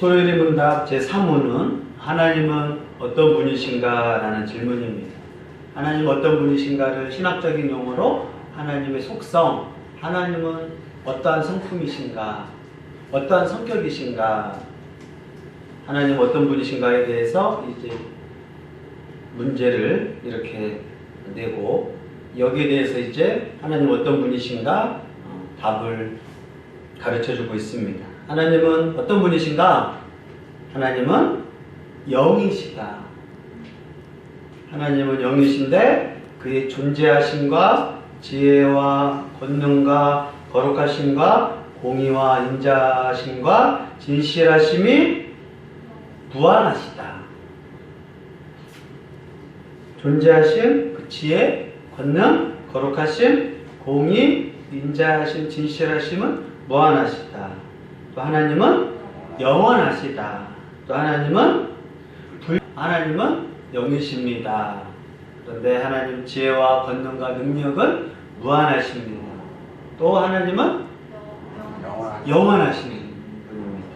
소요리 문답 제3호는 하나님은 어떤 분이신가 라는 질문입니다. 하나님 어떤 분이신가를 신학적인 용어로 하나님의 속성, 하나님은 어떠한 성품이신가, 어떠한 성격이신가, 하나님 어떤 분이신가에 대해서 이제 문제를 이렇게 내고 여기에 대해서 이제 하나님 어떤 분이신가 답을 가르쳐주고 있습니다. 하나님은 어떤 분이신가? 하나님은 영이시다. 하나님은 영이신데 그의 존재하심과 지혜와 권능과 거룩하심과 공의와 인자하심과 진실하심이 무한하시다. 존재하심, 그 지혜, 권능, 거룩하심, 공의, 인자하심, 진실하심은 무한하시다. 또 하나님은 영원하시다. 또 하나님은 영이십니다. 그런데 하나님 지혜와 권능과 능력은 무한하십니다. 또 하나님은 영원하신 분입니다.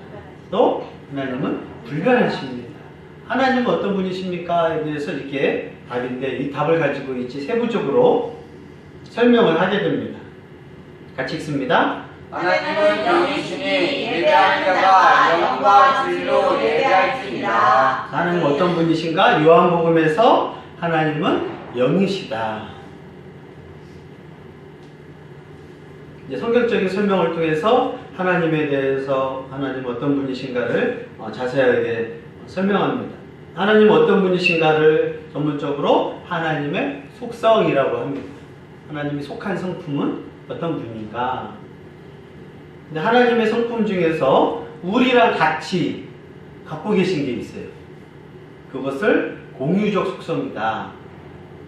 또 하나님은 불변하십니다. 하나님은 어떤 분이십니까? 에 대해서 이렇게 답인데 이 답을 가지고 이제 세부적으로 설명을 하게 됩니다. 같이 읽습니다. 하나님은 영이시니 예배하는 자가 영과 진리로 예배할지니라. 하나님은 어떤 분이신가? 요한복음에서 하나님은 영이시다. 이제 성경적인 설명을 통해서 하나님에 대해서 하나님 어떤 분이신가를 자세하게 설명합니다. 하나님 어떤 분이신가를 전문적으로 하나님의 속성이라고 합니다. 하나님이 속한 성품은 어떤 분인가? 근데 하나님의 성품 중에서 우리랑 같이 갖고 계신 게 있어요. 그것을 공유적 속성이다.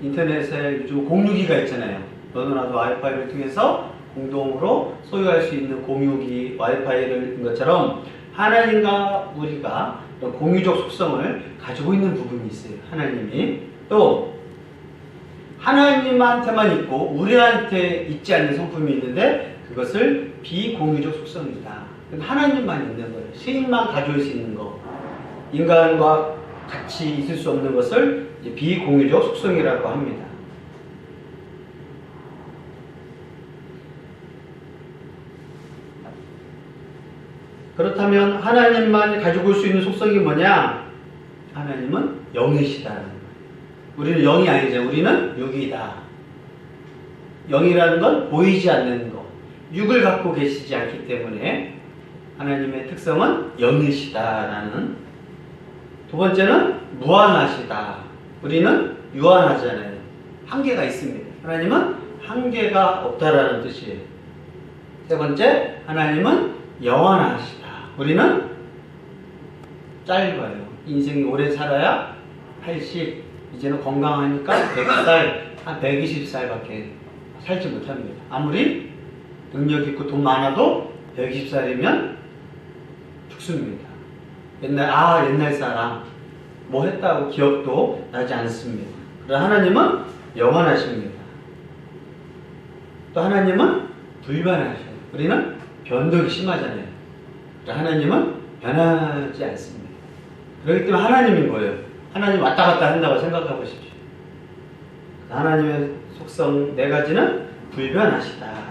인터넷에 요즘 공유기가 있잖아요. 너도 나도 와이파이를 통해서 공동으로 소유할 수 있는 공유기 와이파이를 것처럼 하나님과 우리가 공유적 속성을 가지고 있는 부분이 있어요. 하나님이 또 하나님한테만 있고 우리한테 있지 않는 성품이 있는데 그것을 비공유적 속성이다. 하나님만 있는 거예요. 신인만 가져올 수 있는 거. 인간과 같이 있을 수 없는 것을 비공유적 속성이라고 합니다. 그렇다면 하나님만 가지고 올 수 있는 속성이 뭐냐? 하나님은 영이시다는 거예요. 우리는 영이 아니죠. 우리는 육이다. 영이라는 건 보이지 않는 것. 육을 갖고 계시지 않기 때문에 하나님의 특성은 영이시다라는. 두 번째는 무한하시다. 우리는 유한하잖아요. 한계가 있습니다. 하나님은 한계가 없다라는 뜻이에요. 세 번째, 하나님은 영원하시다. 우리는 짧아요. 인생이 오래 살아야 80, 이제는 건강하니까 100살, 한 120살밖에 살지 못합니다. 아무리 능력 있고 돈 많아도 120살이면 죽습니다. 옛날 사람 뭐 했다고 기억도 나지 않습니다. 그러나 하나님은 영원하십니다. 또 하나님은 불변하셔요. 우리는 변덕이 심하잖아요. 하나님은 변하지 않습니다. 그렇기 때문에 하나님이 뭐예요? 하나님 왔다 갔다 한다고 생각해 보십시오. 하나님의 속성 네 가지는 불변하시다.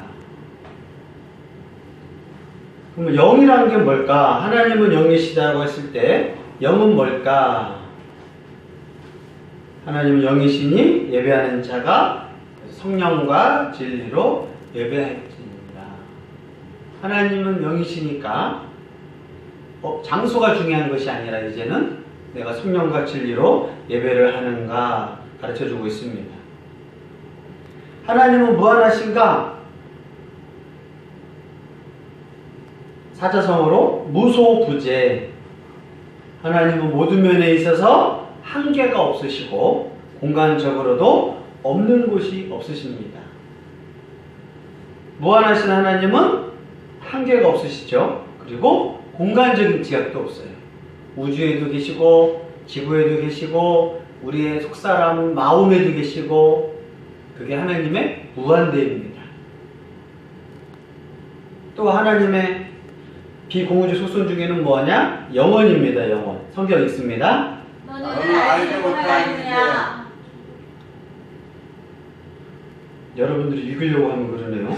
그럼 영이라는 게 뭘까? 하나님은 영이시다고 했을 때 영은 뭘까? 하나님은 영이시니 예배하는 자가 성령과 진리로 예배할지니라. 하나님은 영이시니까 장소가 중요한 것이 아니라 이제는 내가 성령과 진리로 예배를 하는가 가르쳐주고 있습니다. 하나님은 무한하신가? 사자성어로 무소부재. 하나님은 모든 면에 있어서 한계가 없으시고 공간적으로도 없는 곳이 없으십니다. 무한하신 하나님은 한계가 없으시죠. 그리고 공간적인 지각도 없어요. 우주에도 계시고 지구에도 계시고 우리의 속사람 마음에도 계시고 그게 하나님의 무한대입니다. 또 하나님의 비공유적 속성 중에는 뭐냐? 영원입니다. 영원. 성경 읽습니다. 너는 알지 못하느냐. 여러분들이 읽으려고 하면 그러네요.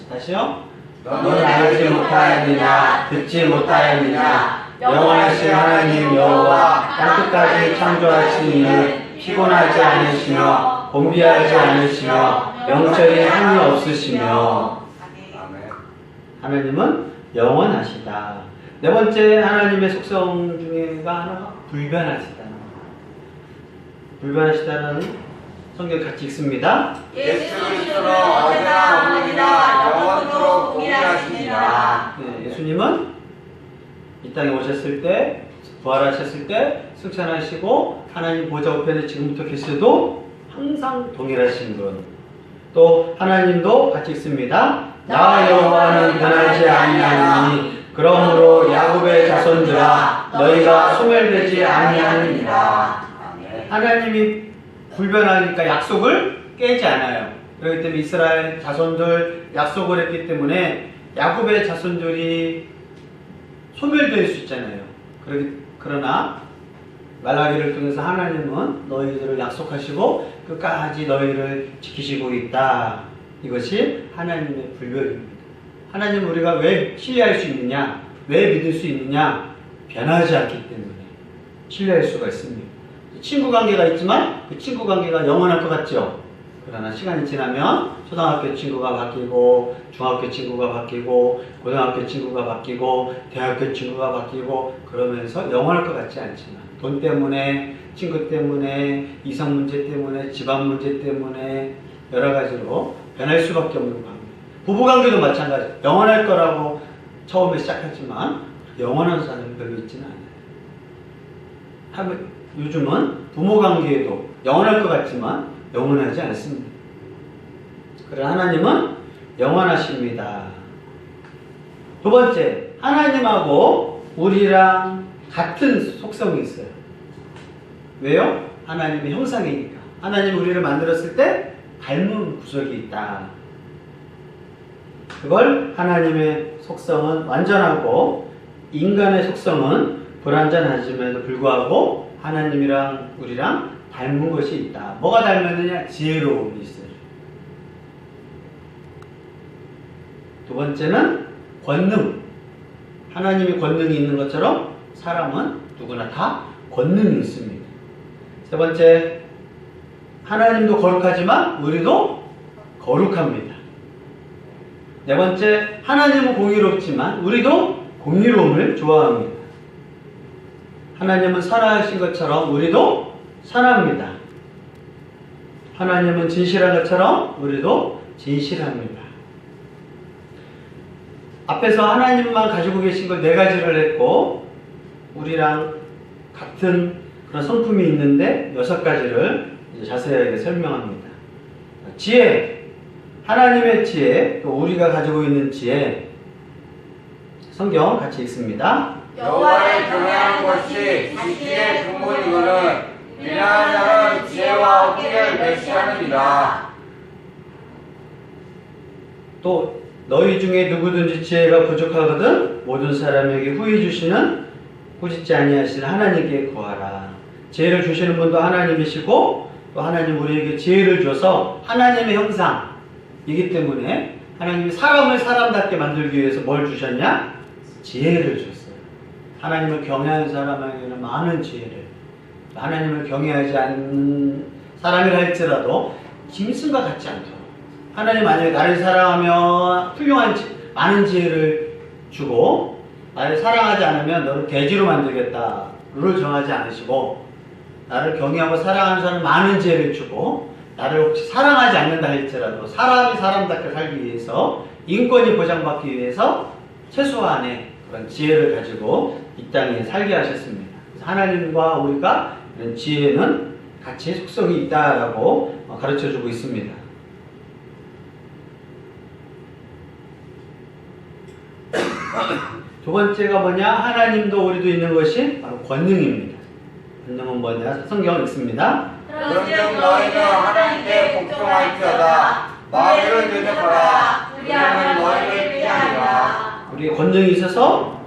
다시요. 너는 알지 못하였느냐. 듣지 못하였느냐. 영원하신 하나님 여호와 땅끝까지 창조하신 이는 피곤하지 않으시며 곤비하지 않으시며 영적인 한이 없으시며. 아멘. 하나님은 영원하시다. 네 번째 하나님의 속성 중에가 하나가 불변하시다. 불변하시다는 성경 같이 읽습니다. 예수 그리스도는 어제나 오늘이나 영원토록 동일하십니다. 네, 예수님은 이 땅에 오셨을 때, 부활하셨을 때 승천하시고 하나님 보좌 우편에 지금부터 계셔도 항상 동일하신 분. 또 하나님도 같이 읽습니다. 나와 여호와는 변하지 아니하니 그러므로 야곱의 자손들아 너희가 소멸되지 아니하느니라. 아멘. 하나님이 불변하니까 약속을 깨지 않아요. 그렇기 때문에 이스라엘 자손들 약속을 했기 때문에 야곱의 자손들이 소멸될 수 있잖아요. 그러나 말라기를 통해서 하나님은 너희들을 약속하시고 끝까지 너희를 지키시고 있다. 이것이 하나님의 불변입니다. 하나님 우리가 왜 신뢰할 수 있느냐? 왜 믿을 수 있느냐? 변하지 않기 때문에 신뢰할 수가 있습니다. 친구 관계가 있지만 그 친구 관계가 영원할 것 같죠? 그러나 시간이 지나면 초등학교 친구가 바뀌고 중학교 친구가 바뀌고 고등학교 친구가 바뀌고 대학교 친구가 바뀌고 그러면서 영원할 것 같지 않지만 돈 때문에 친구 때문에 이성 문제 때문에 집안 문제 때문에 여러 가지로 변할 수밖에 없는 관계. 부부관계도 마찬가지. 영원할 거라고 처음에 시작하지만 영원한 사람이 별로 있지는 않아요. 요즘은 부모관계에도 영원할 것 같지만 영원하지 않습니다. 그러나 하나님은 영원하십니다. 두 번째, 하나님하고 우리랑 같은 속성이 있어요. 왜요? 하나님의 형상이니까. 하나님 우리를 만들었을 때 닮은 구석이 있다. 그걸 하나님의 속성은 완전하고 인간의 속성은 불완전하심에도 불구하고 하나님이랑 우리랑 닮은 것이 있다. 뭐가 닮았느냐? 지혜로움이 있어요. 두 번째는 권능. 하나님이 권능이 있는 것처럼 사람은 누구나 다 권능이 있습니다. 세 번째, 하나님도 거룩하지만 우리도 거룩합니다. 네 번째, 하나님은 공의롭지만 우리도 공의로움을 좋아합니다. 하나님은 선하신 것처럼 우리도 선합니다. 하나님은 진실한 것처럼 우리도 진실합니다. 앞에서 하나님만 가지고 계신 걸 네 가지를 했고 우리랑 같은 그런 성품이 있는데 6가지를 이제 자세하게 설명합니다. 지혜, 하나님의 지혜, 또 우리가 가지고 있는 지혜, 성경 같이 읽습니다. 여호와를 경외하는 것이 지식의 근본이거늘 미련한 자는 지혜와 어깨를 멸시하느니라. 또 너희 중에 누구든지 지혜가 부족하거든 모든 사람에게 후히 주시는 꾸짖지 아니하시는 하나님께 구하라. 지혜를 주시는 분도 하나님이시고 또 하나님 우리에게 지혜를 줘서 하나님의 형상이기 때문에 하나님이 사람을 사람답게 만들기 위해서 뭘 주셨냐? 지혜를 줬어요. 하나님을 경외하는 사람에게는 많은 지혜를, 하나님을 경외하지 않는 사람이라 할지라도 짐승과 같지 않도록 하나님 만약에 나를 사랑하며 훌륭한 많은 지혜를 주고 나를 사랑하지 않으면 너를 돼지로 만들겠다 룰을 정하지 않으시고 나를 경외하고 사랑하는 사람은 많은 지혜를 주고 나를 혹시 사랑하지 않는다 할지라도 사람이 사람답게 살기 위해서 인권이 보장받기 위해서 최소한의 그런 지혜를 가지고 이 땅에 살게 하셨습니다. 그래서 하나님과 우리가 이런 지혜는 같이 속성이 있다라고 가르쳐주고 있습니다. 두 번째가 뭐냐? 하나님도 우리도 있는 것이 바로 권능입니다. 권능은 뭐냐? 성경을 읽습니다. 그러나 그런즉 너희는 하나님께 복종할지어다. 마귀를 대적하라. 그리하면 너희를 피하리라. 우리의 권능이 있어서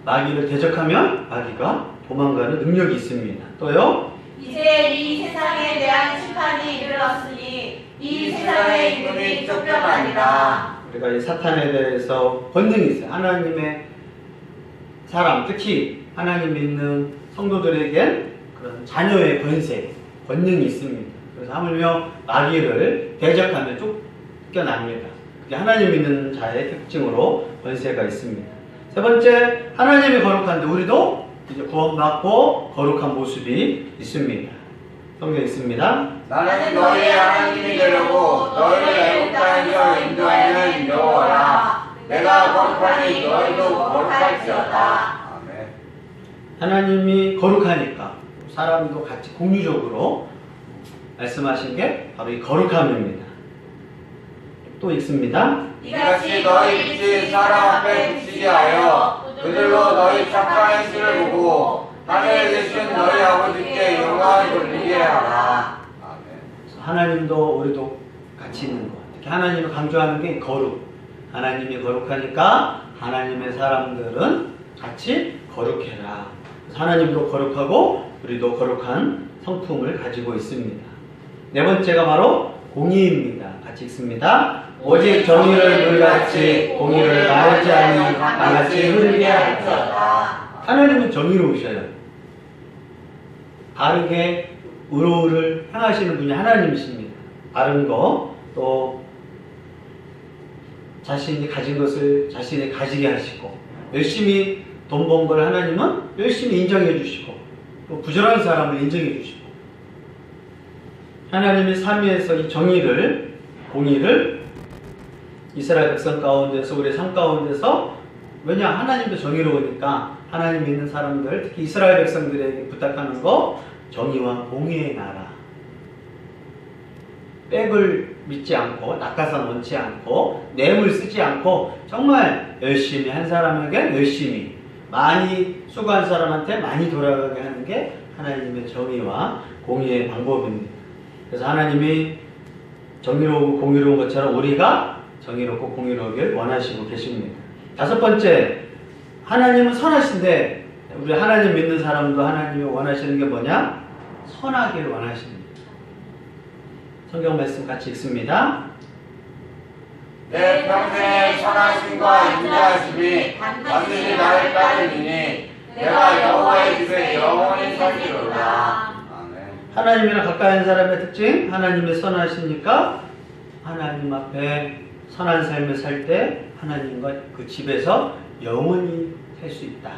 마귀를 대적하면 마귀가 도망가는 능력이 있습니다. 또요. 이제 이 세상에 대한 심판이 이르렀으니 이 세상의 임금이 쫓겨나리라. 우리가 이 사탄에 대해서 권능이 있어요. 하나님의 사람, 특히 하나님 믿는 성도들에겐 그런 자녀의 권능이 있습니다. 그래서 하물며 마귀를 대적하면 쫓겨납니다. 그게 하나님 믿는 자의 특징으로 권세가 있습니다. 세 번째, 하나님이 거룩한데 우리도 이제 구원받고 거룩한 모습이 있습니다. 성경에 있습니다. 나는 너희의 하나님이 되려고 너희를 애굽 땅에서 인도하는 여호와라. 내가 거룩하니 너희도 거룩할지어다. 아멘. 하나님이 거룩하니까 사람도 같이 공유적으로 말씀하신 게 바로 이 거룩함입니다. 또 있습니다. 이같이 너희 빛이 사람 앞에 비치게 하여 그들로 너희 착한 행실을 보고 하늘에 계신 너희 아버지께 영광을 돌리게 하라. 아멘. 하나님도 우리도 같이 있는 것. 특히 하나님을 강조하는 게 거룩. 하나님이 거룩하니까 하나님의 사람들은 같이 거룩해라. 하나님도 거룩하고 우리도 거룩한 성품을 가지고 있습니다. 네 번째가 바로 공의입니다. 같이 읽습니다. 오직 정의를 물같이 공의를 말하지 않는 나같이 흐르게 할지어다. 하나님은 정의로우셔요. 바르게 의로를 행하시는 분이 하나님이십니다. 바른 거, 또 자신이 가진 것을 자신이 가지게 하시고, 열심히 돈 번 걸 하나님은 열심히 인정해 주시고, 또 부정한 사람을 인정해 주시고, 하나님이 삼위에서 이 정의를, 공의를 이스라엘 백성 가운데서, 우리의 삶 가운데서, 왜냐 하나님도 정의로우니까 하나님 믿는 사람들, 특히 이스라엘 백성들에게 부탁하는 거, 정의와 공의의 나라. 백을 믿지 않고, 낙하산 원치 않고, 뇌물 쓰지 않고, 정말 열심히 한 사람에게 열심히, 많이 수고한 사람한테 많이 돌아가게 하는 게 하나님의 정의와 공의의 방법입니다. 그래서 하나님이 정의로우고 공의로운 것처럼 우리가 정의롭고 공의로우길 원하시고 계십니다. 다섯 번째, 하나님은 선하신데 우리 하나님 믿는 사람도 하나님이 원하시는 게 뭐냐? 선하길 원하십니다. 성경 말씀 같이 읽습니다. 내 평생의 선하심과 인자하심이 반드시 나를 따르리니 내가 여호와의 집에 영원히 살리로다. 아멘. 하나님이랑 가까이 한 사람의 특징, 하나님이 선하시니까 하나님 앞에 선한 삶을 살 때 하나님과 그 집에서 영원히 살 수 있다.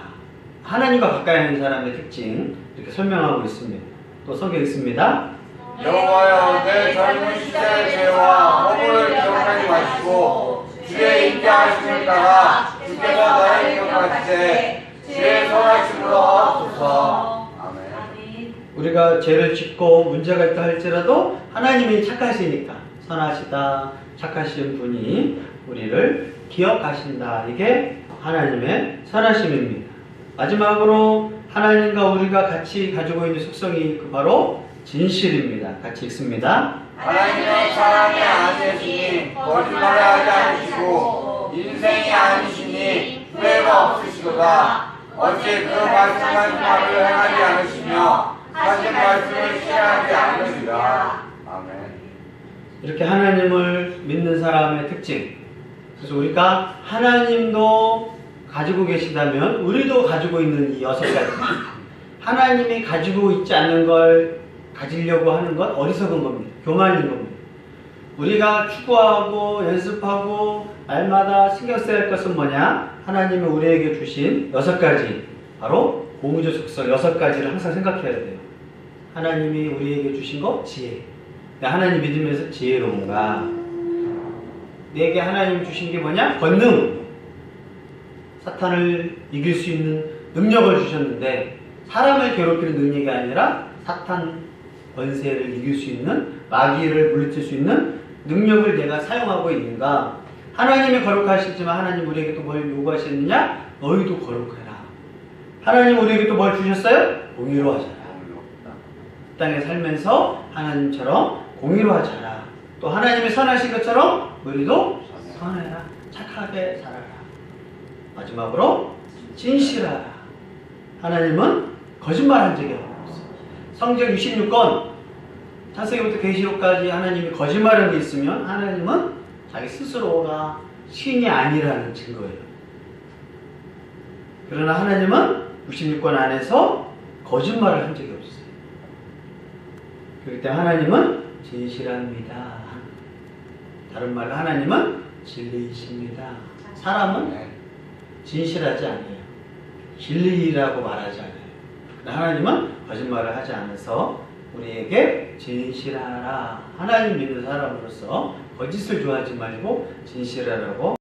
하나님과 가까이 하는 사람의 특징 이렇게 설명하고 있습니다. 또 성경 있습니다. 여호와여 내 젊은 시절의 죄와 허물을 기억하지 마시고 주의 인자하심을 따라 주께서 나를 기억하실 때 주의 선하심으로 하옵소서. 아멘. 우리가 죄를 짓고 문제가 있다 할지라도 하나님이 착하시니까 선하시다, 착하신 분이 우리를 기억하신다. 이게 하나님의 선하심입니다. 마지막으로 하나님과 우리가 같이 가지고 있는 속성이 바로 진실입니다. 같이 읽습니다. 하나님의 사랑이 아니시니 거짓말을 하지 않으시고 인생이 아니시니 후회가 없으시도다. 어찌 그 말씀한 말을 행하지 않으시며 하신 말씀을 실행하지 않으시라. 아멘. 이렇게 하나님을 믿는 사람의 특징. 그래서 우리가 하나님도 가지고 계시다면 우리도 가지고 있는 이 6가지. 하나님이 가지고 있지 않는 걸 가지려고 하는 건 어리석은 겁니다. 교만인 겁니다. 우리가 추구하고 연습하고 날마다 신경 써야 할 것은 뭐냐? 하나님이 우리에게 주신 6가지, 바로 공의적 속성 6가지를 항상 생각해야 돼요. 하나님이 우리에게 주신 거 지혜. 하나님 믿으면서 지혜로운가? 내게 하나님 주신 게 뭐냐? 권능. 사탄을 이길 수 있는 능력을 주셨는데 사람을 괴롭히는 능력이 아니라 사탄 권세를 이길 수 있는, 마귀를 물리칠 수 있는 능력을 내가 사용하고 있는가? 하나님이 거룩하시지만 하나님 우리에게 또 뭘 요구하셨느냐? 너희도 거룩해라. 하나님 우리에게 또 뭘 주셨어요? 공의로 하셔라. 땅에 살면서 하나님처럼 공의로하지 않아. 또 하나님이 선하신 것처럼 우리도 선해라. 착하게 살아라. 마지막으로 진실하라. 하나님은 거짓말한 적이 없어요. 성경 66권 창세기부터 계시록까지 하나님이 거짓말한 게 있으면 하나님은 자기 스스로가 신이 아니라는 증거예요. 그러나 하나님은 66권 안에서 거짓말을 한 적이 없어요. 그렇기 때문에 하나님은 진실합니다. 다른 말로 하나님은 진리이십니다. 사람은 진실하지 않아요. 진리라고 말하지 않아요. 하나님은 거짓말을 하지 않아서 우리에게 진실하라. 하나님 믿는 사람으로서 거짓을 좋아하지 말고 진실하라고